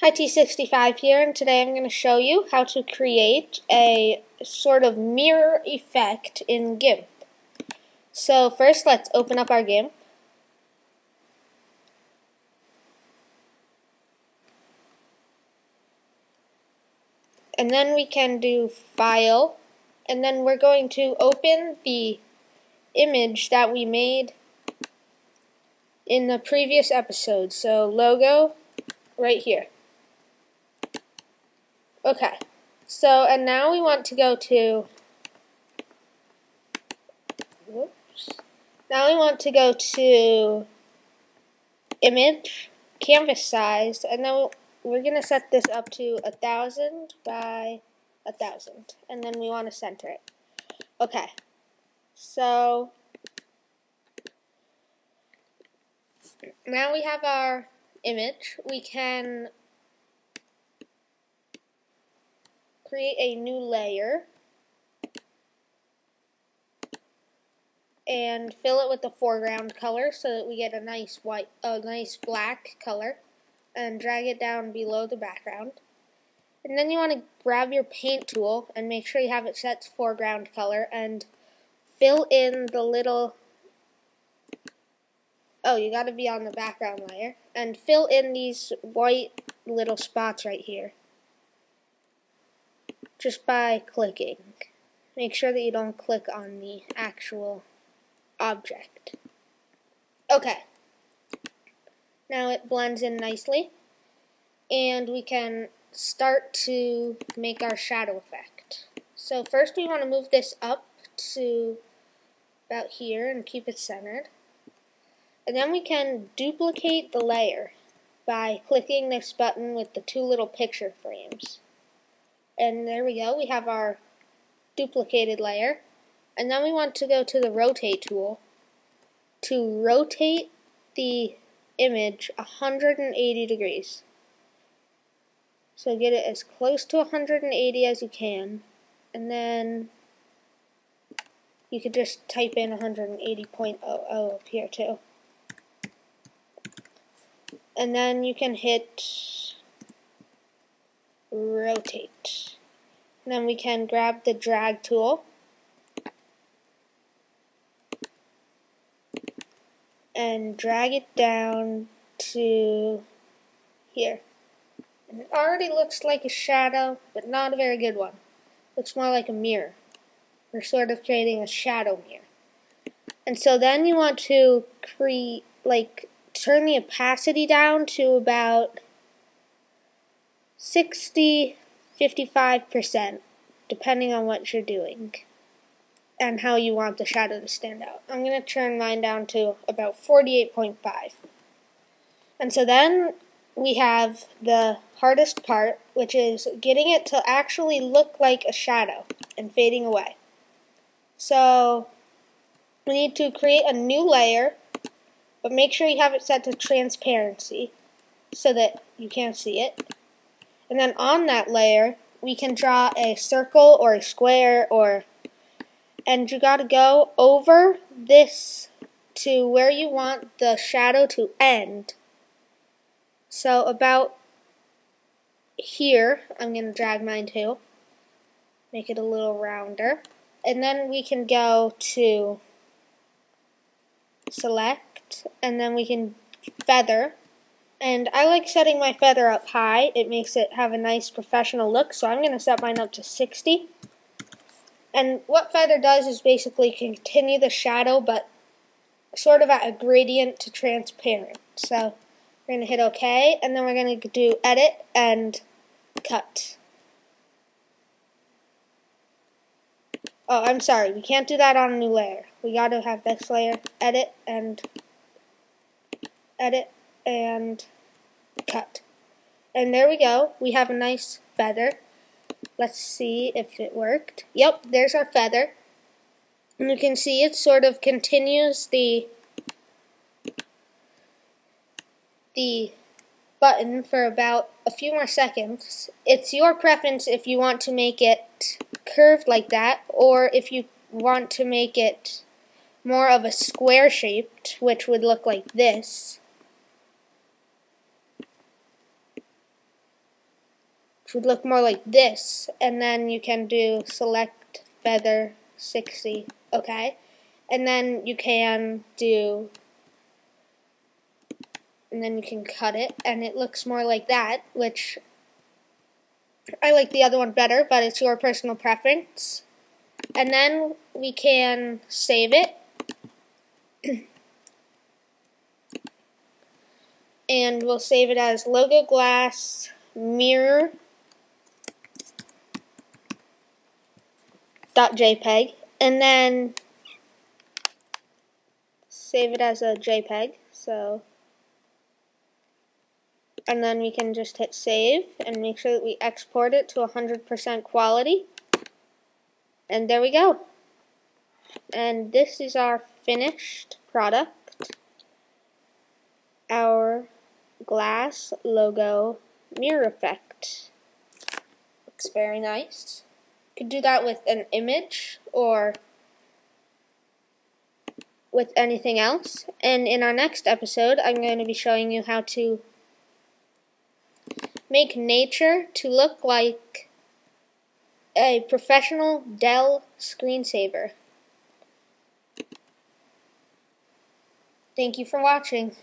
Hi, T65 here, and today I'm going to show you how to create a sort of mirror effect in GIMP. So first, let's open up our GIMP. And then we can do File, and then we're going to open the image that we made in the previous episode. So logo, right here. Okay, so and now we want to go to image, canvas size, and then we're going to set this up to 1000 by 1000, and then we want to center it. Okay, so now we have our image. We can create a new layer and fill it with the foreground color so that we get a nice black color, and drag it down below the background. And then you want to grab your paint tool and make sure you have it set to foreground color and fill in the little, you got to be on the background layer, and fill in these white little spots right here just by clicking. Make sure that you don't click on the actual object. Okay, now it blends in nicely, and we can start to make our shadow effect. So first we want to move this up to about here and keep it centered. And then we can duplicate the layer by clicking this button with the two little picture frames. And there we go, we have our duplicated layer. And then we want to go to the rotate tool to rotate the image 180 degrees. So get it as close to 180 as you can, and then you could just type in 180.00 up here too. And then you can hit rotate. And then we can grab the drag tool and drag it down to here. And it already looks like a shadow, but not a very good one. Looks more like a mirror. We're sort of creating a shadow mirror. And so then you want to turn the opacity down to about 60–55%, depending on what you're doing and how you want the shadow to stand out. I'm going to turn mine down to about 48.5. And so then we have the hardest part, which is getting it to actually look like a shadow and fading away. So we need to create a new layer, but make sure you have it set to transparency so that you can't see it. And then on that layer, we can draw a circle or a square, and you got to go over this to where you want the shadow to end. So about here, I'm going to drag mine to make it a little rounder. And then we can go to select, and then we can feather. And I like setting my feather up high. It makes it have a nice professional look, so I'm going to set mine up to 60. And what feather does is basically continue the shadow, but sort of at a gradient to transparent. So we're going to hit OK, and then we're going to do edit and cut. Oh, I'm sorry, we can't do that on a new layer. We got to have this layer, edit and cut. And there we go, we have a nice feather. Let's see if it worked. Yep, there's our feather. And you can see it sort of continues the button for about a few more seconds. It's your preference if you want to make it curved like that, or if you want to make it more of a square shaped, which would look like this. which would look more like this, and then you can do select feather 60, okay? And then you can do, and then you can cut it, and it looks more like that, which I like the other one better, but it's your personal preference. And then we can save it. And we'll save it as logo glass mirror .jpg, and then save it as a JPEG. So, and then we can just hit save and make sure that we export it to 100% quality. And there we go. And this is our finished product. Our glass logo mirror effect. Looks very nice. You could do that with an image or with anything else. And in our next episode, I'm going to be showing you how to make nature to look like a professional Dell screensaver. Thank you for watching.